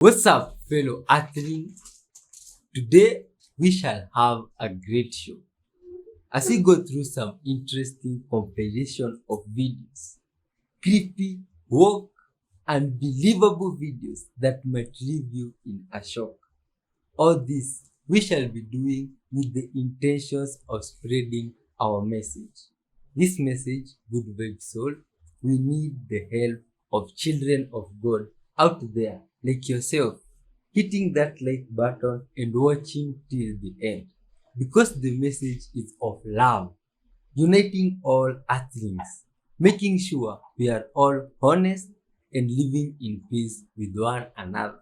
What's up, fellow athletes? Today we shall have a great show as we go through some interesting compilation of videos, creepy, woke, unbelievable videos that might leave you in a shock. All this we shall be doing with the intentions of spreading our message. This message, Good Vibes Soul, we need the help of children of God out there like yourself, hitting that like button and watching till the end. Because the message is of love, uniting all earthlings, making sure we are all honest and living in peace with one another.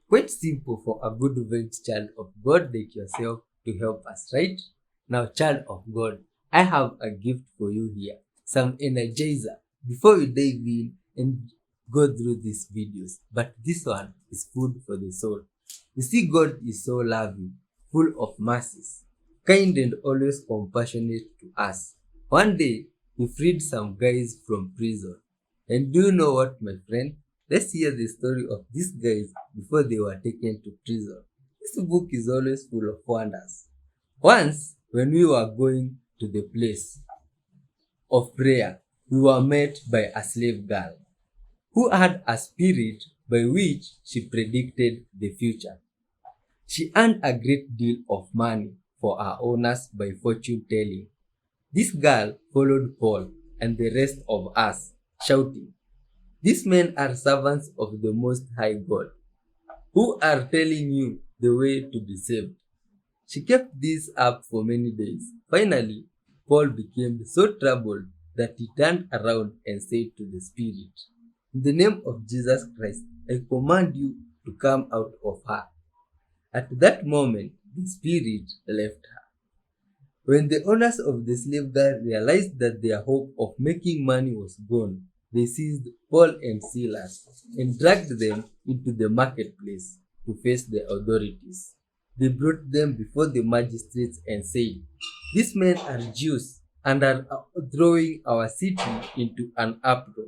Quite simple for a good vibes child of God like yourself to help us, right? Now, child of God, I have a gift for you here, some energizer before we dive in and go through these videos. But this one is food for the soul. You see, God is so loving, full of mercies, kind and always compassionate to us. One day, he freed some guys from prison. And do you know what, my friend? Let's hear the story of these guys before they were taken to prison. This book is always full of wonders. Once, when we were going to the place of prayer, we were met by a slave girl who had a spirit by which she predicted the future. She earned a great deal of money for her owners by fortune telling. This girl followed Paul and the rest of us, shouting, "These men are servants of the Most High God, who are telling you the way to be saved." She kept this up for many days. Finally, Paul became so troubled that he turned around and said to the spirit, "In the name of Jesus Christ, I command you to come out of her." At that moment, the spirit left her. When the owners of the slave girl realized that their hope of making money was gone, they seized Paul and Silas and dragged them into the marketplace to face the authorities. They brought them before the magistrates and said, "These men are Jews and are throwing our city into an uproar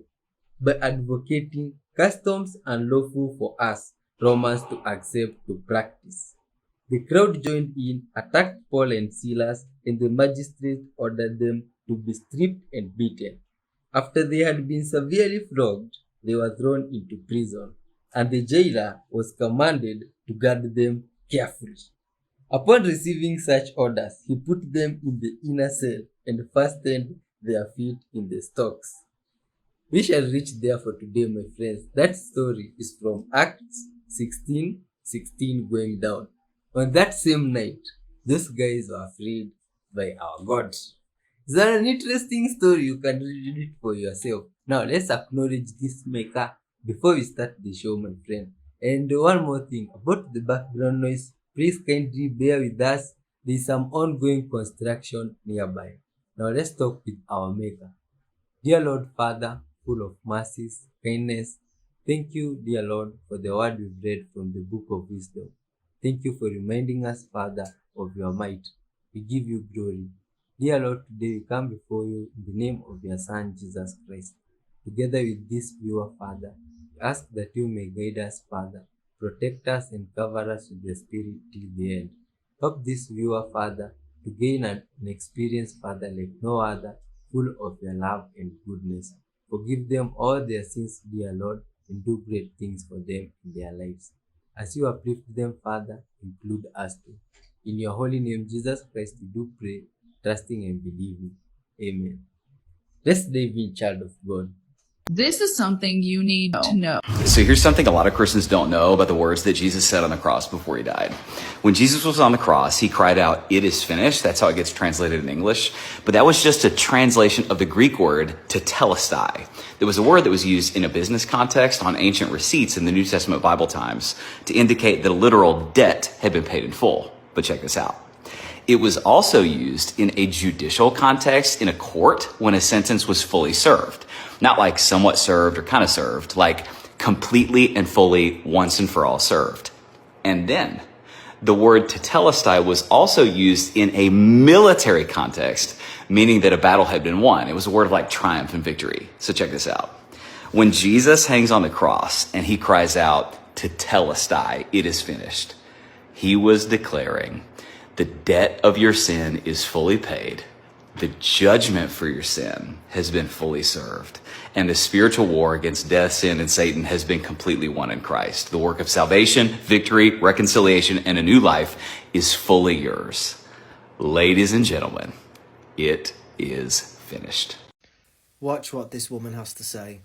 by advocating customs unlawful for us Romans to accept to practice." The crowd joined in, attacked Paul and Silas, and the magistrates ordered them to be stripped and beaten. After they had been severely flogged, they were thrown into prison, and the jailer was commanded to guard them carefully. Upon receiving such orders, he put them in the inner cell and fastened their feet in the stocks. We shall reach there for today, my friends. That story is from Acts 16:16 going down. On that same night, those guys were freed by our God. It's an interesting story. You can read it for yourself. Now, let's acknowledge this maker before we start the show, my friend. And one more thing about the background noise, please kindly bear with us. There is some ongoing construction nearby. Now, let's talk with our maker. Dear Lord Father, full of mercies, kindness, thank you, dear Lord, for the word we've read from the book of wisdom. Thank you for reminding us, Father, of your might. We give you glory. Dear Lord, today we come before you in the name of your Son, Jesus Christ. Together with this viewer, Father, we ask that you may guide us, Father, protect us and cover us with your Spirit till the end. Help this viewer, Father, to gain an experience, Father, like no other, full of your love and goodness. Forgive them all their sins, dear Lord, and do great things for them in their lives. As you uplift them, Father, include us too. In your holy name, Jesus Christ, we do pray, trusting and believing. Amen. Let's dive in, child of God. This is something you need to know. So here's something a lot of Christians don't know about the words that Jesus said on the cross before he died. When Jesus was on the cross, he cried out, "It is finished." That's how it gets translated in English. But that was just a translation of the Greek word tetelestai. It was a word that was used in a business context on ancient receipts in the New Testament Bible times to indicate that a literal debt had been paid in full. But check this out. It was also used in a judicial context in a court when a sentence was fully served. Not like somewhat served or kind of served, like completely and fully once and for all served. And then the word tetelestai was also used in a military context, meaning that a battle had been won. It was a word of like triumph and victory. So check this out. When Jesus hangs on the cross and he cries out, tetelestai, it is finished. He was declaring, the debt of your sin is fully paid. The judgment for your sin has been fully served. And the spiritual war against death, sin, and Satan has been completely won in Christ. The work of salvation, victory, reconciliation, and a new life is fully yours. Ladies and gentlemen, it is finished. Watch what this woman has to say.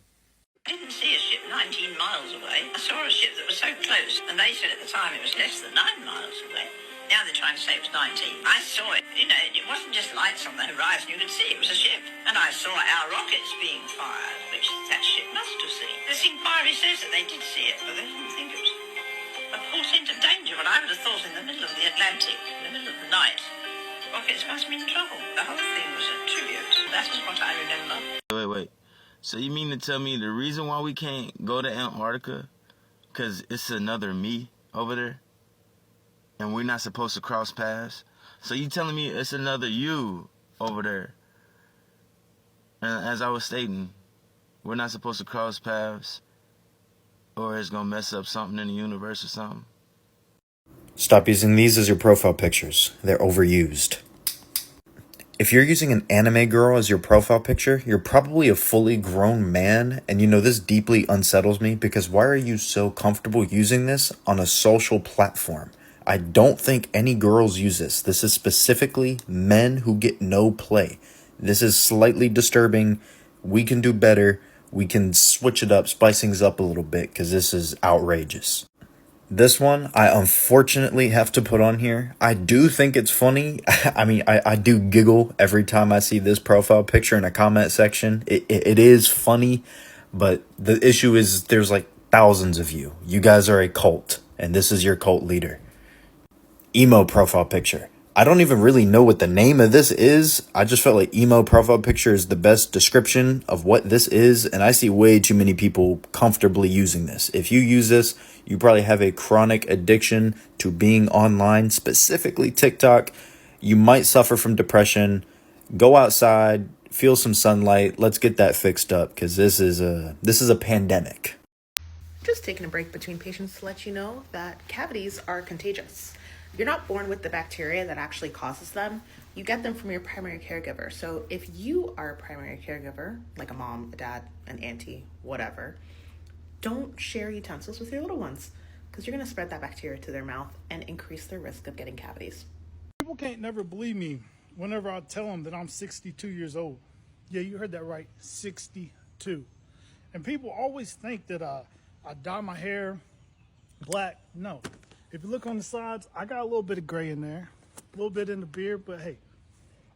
I didn't see a ship 19 miles away. I saw a ship that was so close, and they said at the time it was less than 9 miles away. Now they're trying to say it was 19. I saw it. You know, it wasn't just lights on the horizon. You could see it was a ship. And I saw our rockets being fired, which that ship must have seen. This inquiry says that they did see it, but they didn't think it was a portent of danger. But I would have thought in the middle of the Atlantic, in the middle of the night, rockets must be in trouble. The whole thing was a tribute. That is what I remember. Wait. So you mean to tell me the reason why we can't go to Antarctica, because it's another me over there, and we're not supposed to cross paths? So you telling me it's another you over there? And as I was stating, we're not supposed to cross paths, or it's gonna mess up something in the universe or something? Stop using these as your profile pictures. They're overused. If you're using an anime girl as your profile picture, you're probably a fully grown man, and you know this deeply unsettles me because why are you so comfortable using this on a social platform? I don't think any girls use this. This is specifically men who get no play. This is slightly disturbing. We can do better. We can switch it up, spice things up a little bit because this is outrageous. This one, I unfortunately have to put on here. I do think it's funny. I do giggle every time I see this profile picture in a comment section. It is funny, but the issue is there's like thousands of you. You guys are a cult, and this is your cult leader. Emo profile picture. I don't even really know what the name of this is. I just felt like emo profile picture is the best description of what this is, and I see way too many people comfortably using this. If you use this, you probably have a chronic addiction to being online, specifically TikTok. You might suffer from depression. Go outside, feel some sunlight. Let's get that fixed up because this is a pandemic. Just taking a break between patients to let you know that cavities are contagious. You're not born with the bacteria that actually causes them. You get them from your primary caregiver. So if you are a primary caregiver, like a mom, a dad, an auntie, whatever, don't share utensils with your little ones because you're going to spread that bacteria to their mouth and increase their risk of getting cavities. People can't never believe me whenever I tell them that I'm 62 years old. Yeah, you heard that right, 62. And people always think that I dye my hair black. No. If you look on the sides, I got a little bit of gray in there, a little bit in the beard, but hey,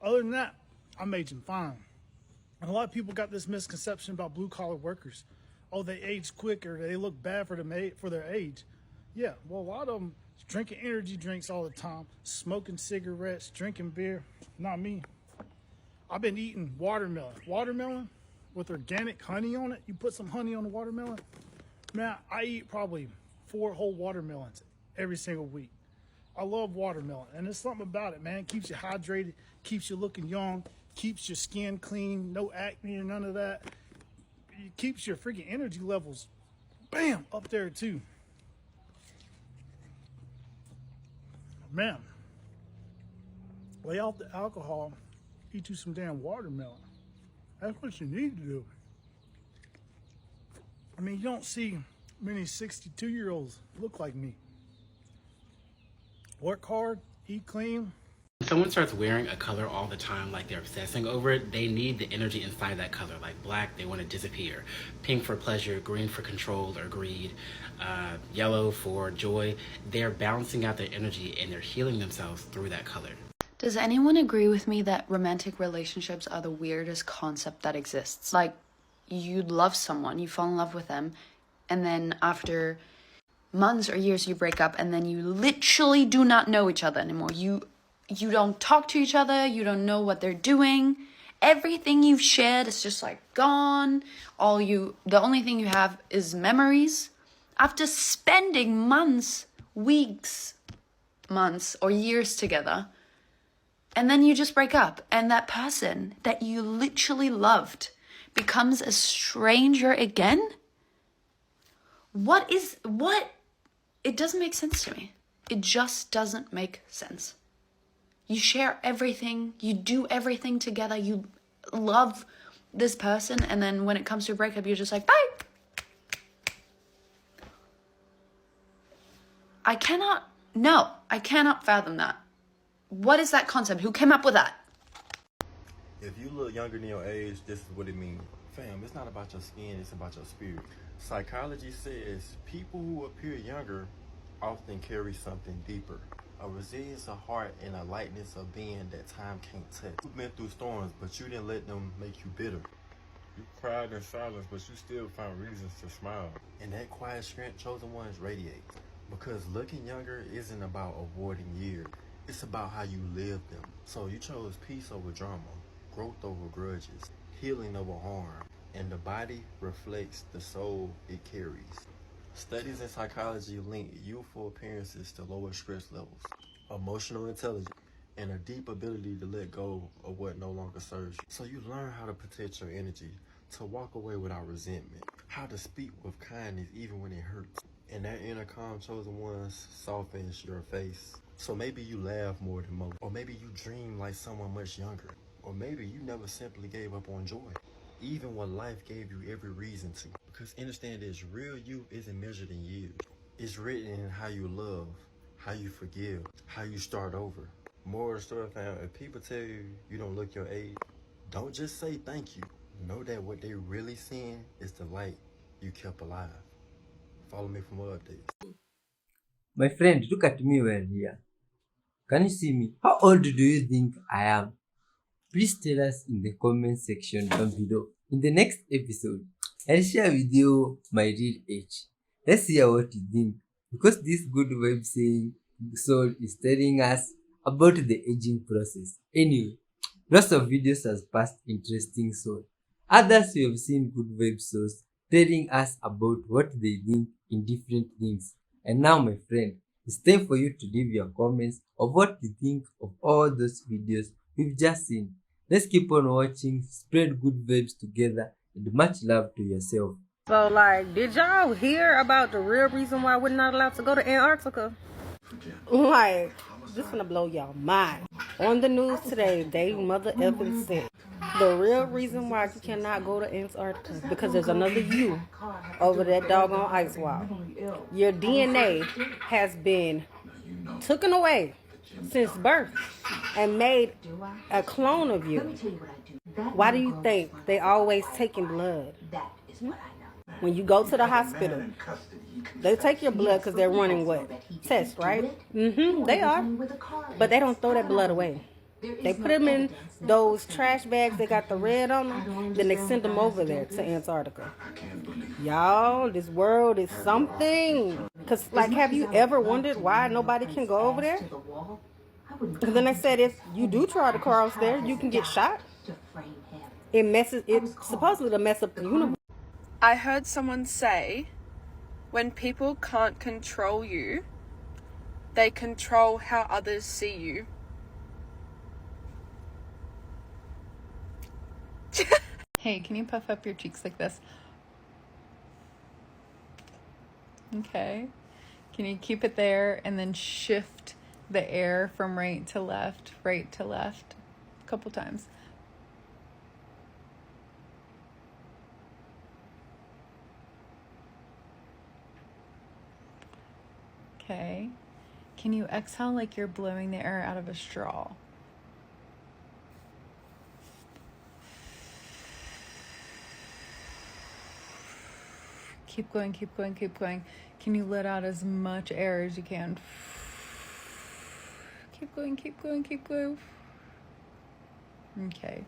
other than that, I'm aging fine. And a lot of people got this misconception about blue-collar workers. Oh, they age quicker, they look bad for their age. Yeah, well, a lot of them drinking energy drinks all the time, smoking cigarettes, drinking beer. Not me. I've been eating watermelon. Watermelon with organic honey on it. You put some honey on the watermelon. Man, I eat probably 4 whole watermelons every single week. I love watermelon, and there's something about it, man. It keeps you hydrated, keeps you looking young, keeps your skin clean, no acne or none of that. It keeps your freaking energy levels, bam, up there too. Man, lay off the alcohol, eat you some damn watermelon. That's what you need to do. I mean, you don't see many 62-year-olds look like me. Work hard, eat clean. When someone starts wearing a color all the time, like they're obsessing over it, they need the energy inside that color. Like black, they want to disappear. Pink for pleasure, green for control or greed, yellow for joy. They're balancing out their energy and they're healing themselves through that color. Does anyone agree with me that romantic relationships are the weirdest concept that exists? Like, you love someone, you fall in love with them, and then after months or years you break up, and then you literally do not know each other anymore. You don't talk to each other, you don't know what they're doing. Everything you've shared is just like gone. The only thing you have is memories. After spending months, weeks, months, or years together, and then you just break up, and that person that you literally loved becomes a stranger again? What It doesn't make sense to me. It just doesn't make sense. You share everything, you do everything together, you love this person, and then when it comes to a breakup, you're just like, bye. I cannot fathom that. What is that concept? Who came up with that? If you look younger than your age, this is what it means. Fam, it's not about your skin, it's about your spirit. Psychology says people who appear younger often carry something deeper. A resilience of heart and a lightness of being that time can't touch. You've been through storms, but you didn't let them make you bitter. You cried in silence, but you still found reasons to smile. And that quiet strength chosen ones radiate. Because looking younger isn't about avoiding years. It's about how you live them. So you chose peace over drama, growth over grudges, healing over harm, and the body reflects the soul it carries. Studies in psychology link youthful appearances to lower stress levels, emotional intelligence, and a deep ability to let go of what no longer serves you. So you learn how to protect your energy, to walk away without resentment, how to speak with kindness even when it hurts. And that inner calm chosen ones softens your face. So maybe you laugh more than most, or maybe you dream like someone much younger, or maybe you never simply gave up on joy, even when life gave you every reason to. Because understand this, real youth isn't measured in years. It's written in how you love, how you forgive, how you start over. More of the story, fam, if people tell you you don't look your age, don't just say thank you. Know that what they really seeing is the light you kept alive. Follow me for more updates. My friend, look at me well here. Can you see me? How old do you think I am? Please tell us in the comment section down below. In the next episode, I'll share with you my real age. Let's hear what you think. Because this good vibe saying soul is telling us about the aging process. Anyway, lots of videos has passed interesting soul. Others we have seen good vibe souls telling us about what they think in different things. And now, my friend, it's time for you to leave your comments of what you think of all those videos we've just seen. Let's keep on watching, spread good vibes together, and much love to yourself. So, like, did y'all hear about the real reason why we're not allowed to go to Antarctica? Like, this gonna blow y'all mind. On the news today, they mother effing said the real reason why you cannot go to Antarctica is because there's another you over that doggone ice wall. Your DNA has been taken away since birth and made a clone of you. Why do you think they always taking blood? When you go to the hospital, they take your blood because they're running what? Tests, right? They are. But they don't throw that blood away. They put them in those trash bags. They got the red on them. Then they send them over there to Antarctica. Y'all, this world is something. Because, like, have you ever wondered why nobody can go over there? Because then they said if you do try to cross there, you can get shot. It's supposedly to mess up the universe. I heard someone say, when people can't control you, they control how others see you. Hey, can you puff up your cheeks like this? Okay. Can you keep it there and then shift the air from right to left, a couple times? Okay. Can you exhale like you're blowing the air out of a straw? Keep going, keep going, keep going. Can you let out as much air as you can? Keep going, keep going, keep going. Okay.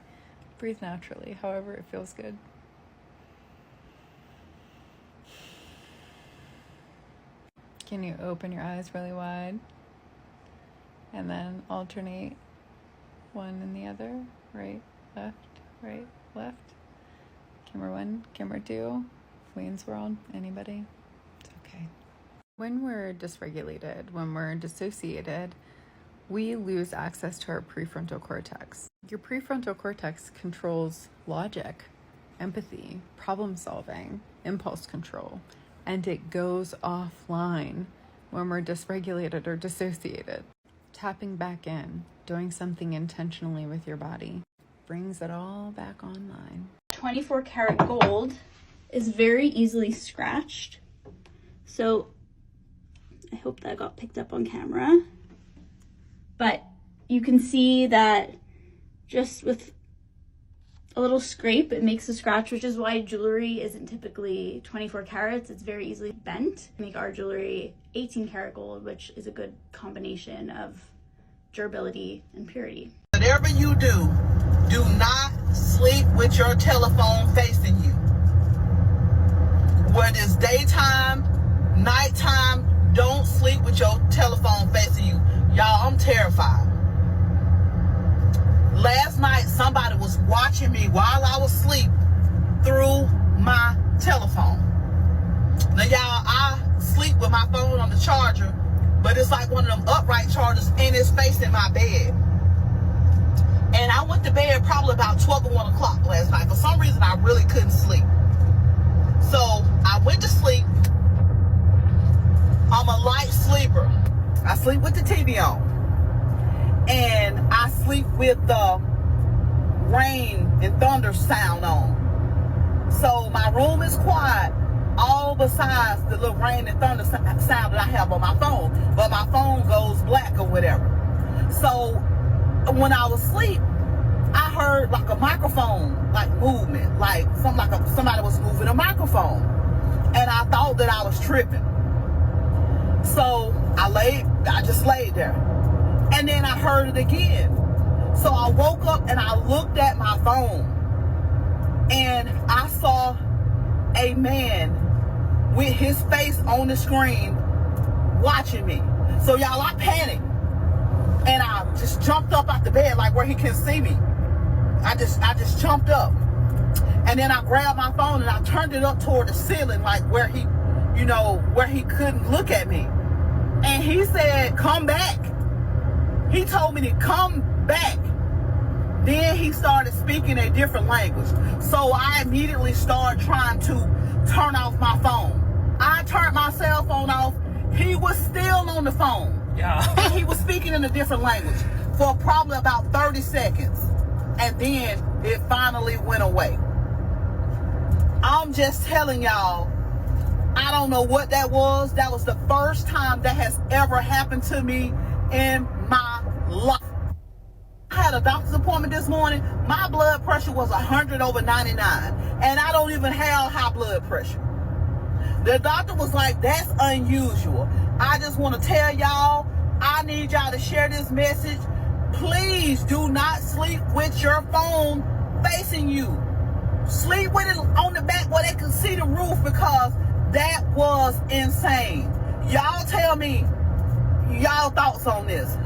Breathe naturally, however it feels good. Can you open your eyes really wide? And then alternate one and the other. Right, left, Camera 1, camera 2. Wayne's World, anybody? It's okay. When we're dysregulated, when we're dissociated, we lose access to our prefrontal cortex. Your prefrontal cortex controls logic, empathy, problem solving, impulse control, and it goes offline when we're dysregulated or dissociated. Tapping back in, doing something intentionally with your body, brings it all back online. 24 karat gold is very easily scratched. So I hope that got picked up on camera. But you can see that just with a little scrape, it makes a scratch, which is why jewelry isn't typically 24 carats. It's very easily bent. Make our jewelry 18 karat gold, which is a good combination of durability and purity. Whatever you do not sleep with your telephone facing you. Whether it's daytime, nighttime, don't sleep with your telephone facing you. Y'all, I'm terrified. Last night, somebody was watching me while I was asleep through my telephone. Now, y'all, I sleep with my phone on the charger, but it's like one of them upright chargers, and it's facing my bed. And I went to bed probably about 12 or 1 o'clock last night. For some reason, I really couldn't sleep. So I went to sleep. I'm a light sleeper. I sleep with the TV on. And I sleep with the rain and thunder sound on. So my room is quiet, all besides the little rain and thunder sound that I have on my phone. But my phone goes black or whatever. So when I was asleep, I heard like a microphone, like movement, like somebody was moving a microphone. And I thought that I was tripping. So I just laid there. And then I heard it again. So I woke up and I looked at my phone. And I saw a man with his face on the screen watching me. So y'all, I panicked. And I just jumped up out the bed like where he can see me. I just jumped up. And then I grabbed my phone and I turned it up toward the ceiling like where he couldn't look at me. And he said, "Come back." He told me to come back. Then he started speaking a different language. So I immediately started trying to turn off my phone. I turned my cell phone off. He was still on the phone. Yeah. And he was speaking in a different language for probably about 30 seconds. And then it finally went away. I'm just telling y'all, I don't know what that was. That was the first time that has ever happened to me in my life. I had a doctor's appointment this morning. My blood pressure was 100/99. And I don't even have high blood pressure. The doctor was like, "That's unusual." I just want to tell y'all, I need y'all to share this message. Please do not sleep with your phone facing you. Sleep with it on the back where they can see the roof, because that was insane. Y'all tell me y'all thoughts on this.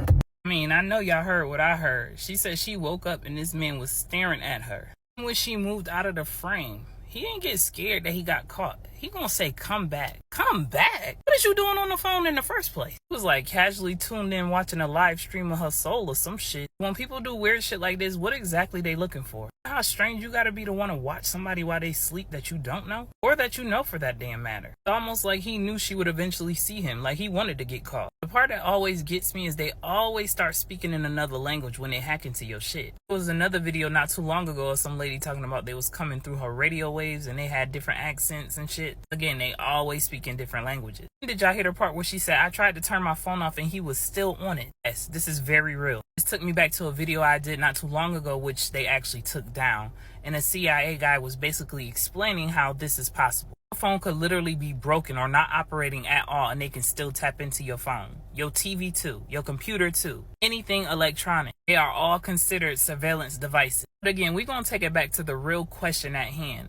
I mean, I know y'all heard what I heard. She said she woke up and this man was staring at her. When she moved out of the frame, he didn't get scared that he got caught. He gonna say, "Come back." Come back? What is you doing on the phone in the first place? He was like casually tuned in watching a live stream of her soul or some shit. When people do weird shit like this, what exactly they looking for? How strange you gotta be to want to watch somebody while they sleep that you don't know? Or that you know for that damn matter. It's almost like he knew she would eventually see him, like he wanted to get caught. The part that always gets me is they always start speaking in another language when they hack into your shit. There was another video not too long ago of some lady talking about they was coming through her radio waves and they had different accents and shit. Again, they always speak in different languages. Did y'all hear the part where she said, "I tried to turn my phone off and he was still on it"? Yes, this is very real. This took me back to a video I did not too long ago, which they actually took down. And a CIA guy was basically explaining how this is possible. Your phone could literally be broken or not operating at all and they can still tap into your phone. Your TV too. Your computer too. Anything electronic. They are all considered surveillance devices. But again, we're going to take it back to the real question at hand.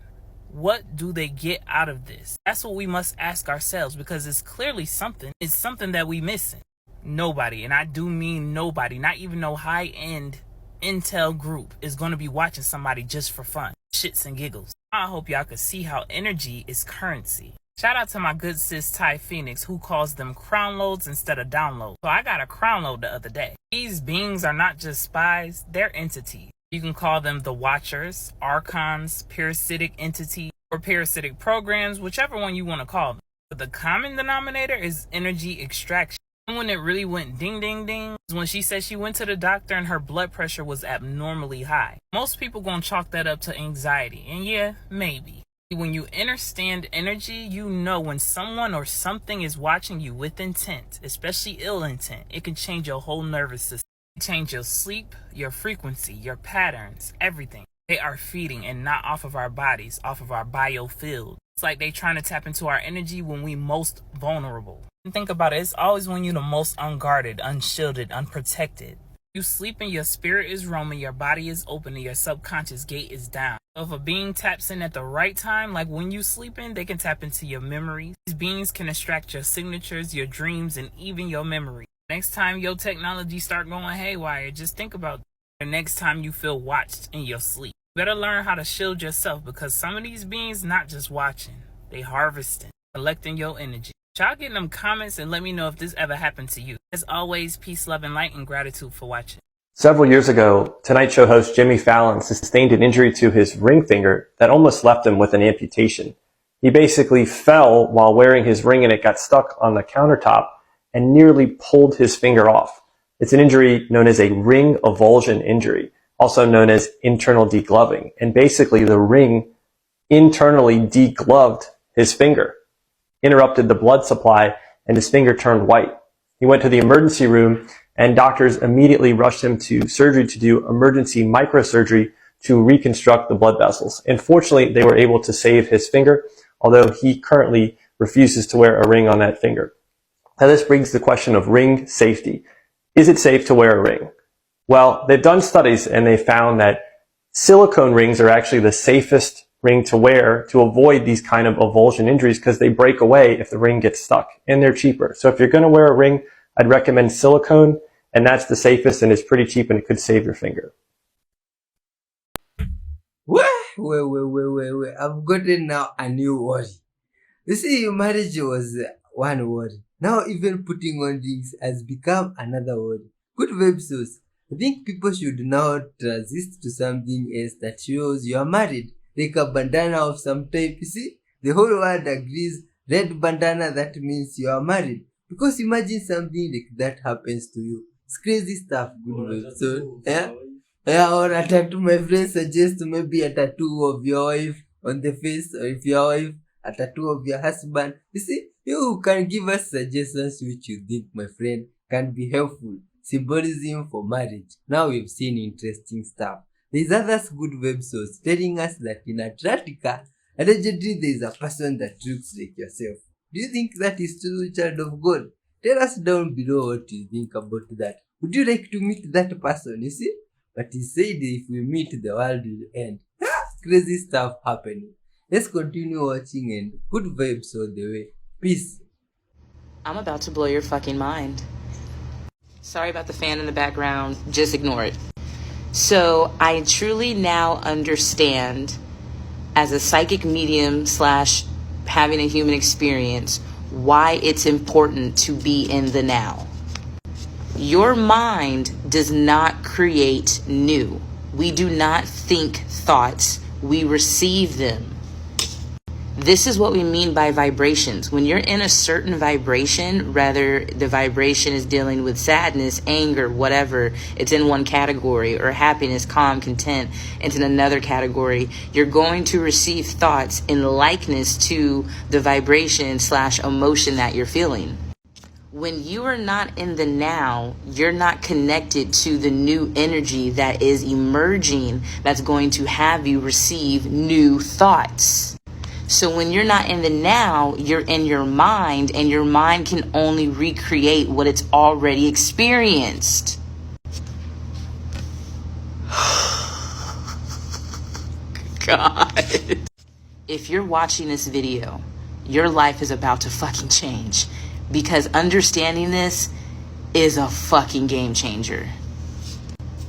What do they get out of this? That's what we must ask ourselves, because it's clearly something. It's something that we missing. Nobody, and I do mean nobody, not even no high-end intel group is going to be watching somebody just for fun, shits and giggles. I hope y'all could see how energy is currency. Shout out to my good sis Ty Phoenix, who calls them crown loads instead of downloads. So I got a crown load the other day. These beings are not just spies, they're entities. You can call them the Watchers, Archons, parasitic entities, or parasitic programs, whichever one you want to call them. But the common denominator is energy extraction. When it really went ding ding ding is when she said she went to the doctor and her blood pressure was abnormally high. Most people gonna chalk that up to anxiety, and yeah, maybe. When you understand energy, you know when someone or something is watching you with intent, especially ill intent, it can change your whole nervous system. It can change your sleep, your frequency, your patterns, everything. They are feeding and not off of our bodies, off of our biofield. It's like they trying to tap into our energy when we most vulnerable. And think about it, it's always when you're the most unguarded, unshielded, unprotected. You sleep and your spirit is roaming, your body is open, and your subconscious gate is down. So if a being taps in at the right time, like when you sleeping, they can tap into your memories. These beings can extract your signatures, your dreams, and even your memories. Next time your technology start going haywire, just think about the next time you feel watched in your sleep. You better learn how to shield yourself, because some of these beings not just watching, they harvesting, collecting your energy. Y'all get in them comments and let me know if this ever happened to you. As always, peace, love, and light, and gratitude for watching. Several years ago, Tonight Show host Jimmy Fallon sustained an injury to his ring finger that almost left him with an amputation. He basically fell while wearing his ring and it got stuck on the countertop and nearly pulled his finger off. It's an injury known as a ring avulsion injury, also known as internal degloving. And basically the ring internally degloved his finger, interrupted the blood supply, and his finger turned white. He went to the emergency room and doctors immediately rushed him to surgery to do emergency microsurgery to reconstruct the blood vessels. And fortunately, they were able to save his finger, although he currently refuses to wear a ring on that finger. Now this brings the question of ring safety. Is it safe to wear a ring? Well, they've done studies and they found that silicone rings are actually the safest ring to wear to avoid these kind of avulsion injuries because they break away if the ring gets stuck, and they're cheaper. So if you're going to wear a ring, I'd recommend silicone, and that's the safest and it's pretty cheap and it could save your finger. Wait. I've gotten now a new worry. You see, marriage was one worry. Now even putting on rings has become another worry. Good web source. I think people should now transit to something else that shows you are married. Like a bandana of some type, you see? The whole world agrees, red bandana, that means you are married. Because imagine something like that happens to you. It's crazy stuff, good web. So, yeah, or a tattoo, my friend suggests maybe a tattoo of your wife on the face, or if your wife, a tattoo of your husband. You see, you can give us suggestions which you think, my friend, can be helpful. Symbolism for marriage. Now we've seen interesting stuff. There's others good web source telling us that in Antarctica, allegedly there is a person that looks like yourself. Do you think that is true, child of God? Tell us down below what you think about that. Would you like to meet that person, you see? But he said if we meet, the world will end. Crazy stuff happening. Let's continue watching and good vibes all the way. Peace. I'm about to blow your fucking mind. Sorry about the fan in the background. Just ignore it. So I truly now understand, as a psychic medium / having a human experience, why it's important to be in the now. Your mind does not create new. We do not think thoughts, we receive them. This is what we mean by vibrations. When you're in a certain vibration, rather the vibration is dealing with sadness, anger, whatever, it's in one category, or happiness, calm, content, it's in another category, you're going to receive thoughts in likeness to the vibration / emotion that you're feeling. When you are not in the now, you're not connected to the new energy that is emerging, that's going to have you receive new thoughts. So when you're not in the now, you're in your mind, and your mind can only recreate what it's already experienced. God. If you're watching this video, your life is about to fucking change, because understanding this is a fucking game changer.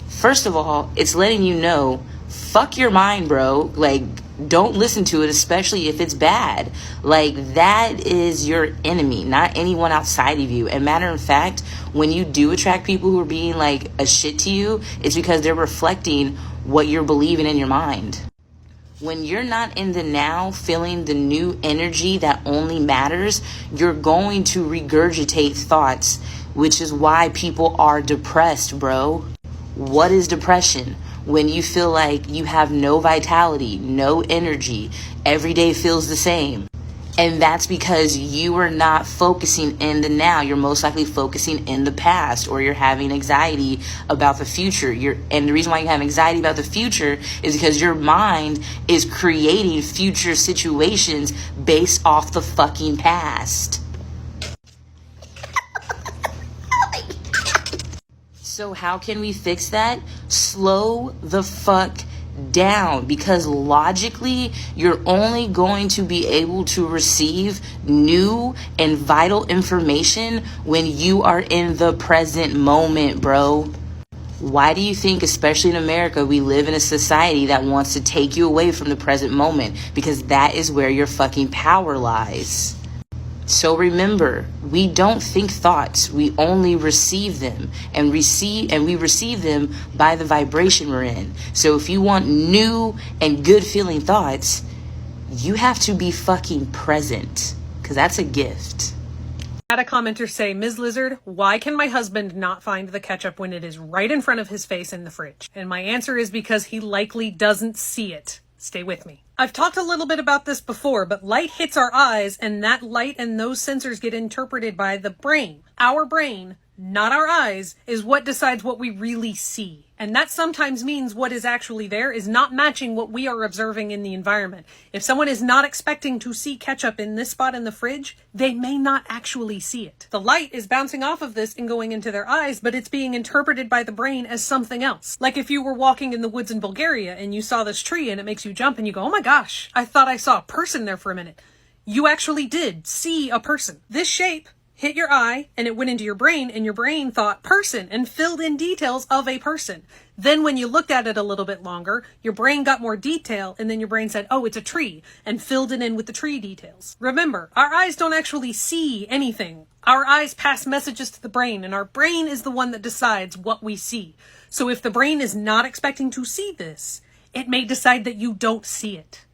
First of all, it's letting you know, fuck your mind, bro. Like, don't listen to it, especially if it's bad. Like, that is your enemy, not anyone outside of you. And matter of fact, when you do attract people who are being like a shit to you, it's because they're reflecting what you're believing in your mind. When you're not in the now, feeling the new energy that only matters, you're going to regurgitate thoughts, which is why people are depressed, bro. What is depression? When you feel like you have no vitality, no energy, every day feels the same. And that's because you are not focusing in the now. You're most likely focusing in the past, or you're having anxiety about the future. And the reason why you have anxiety about the future is because your mind is creating future situations based off the fucking past. So how can we fix that? Slow the fuck down, because logically you're only going to be able to receive new and vital information when you are in the present moment, bro. Why do you think, especially in America, we live in a society that wants to take you away from the present moment? Because that is where your fucking power lies. So remember, we don't think thoughts, we only receive them, and we receive them by the vibration we're in. So if you want new and good feeling thoughts, you have to be fucking present, because that's a gift. I had a commenter say, Ms. Lizard, why can my husband not find the ketchup when it is right in front of his face in the fridge? And my answer is because he likely doesn't see it. Stay with me. I've talked a little bit about this before, but light hits our eyes, and that light and those sensors get interpreted by the brain. Our brain, not our eyes, is what decides what we really see. And that sometimes means what is actually there is not matching what we are observing in the environment. If someone is not expecting to see ketchup in this spot in the fridge, they may not actually see it. The light is bouncing off of this and going into their eyes, but it's being interpreted by the brain as something else. Like if you were walking in the woods in Bulgaria and you saw this tree and it makes you jump and you go, oh my gosh, I thought I saw a person there for a minute. You actually did see a person. This shape hit your eye and it went into your brain, and your brain thought person and filled in details of a person. Then when you looked at it a little bit longer, your brain got more detail, and then your brain said, oh, it's a tree, and filled it in with the tree details. Remember, our eyes don't actually see anything. Our eyes pass messages to the brain, and our brain is the one that decides what we see. So if the brain is not expecting to see this, it may decide that you don't see it.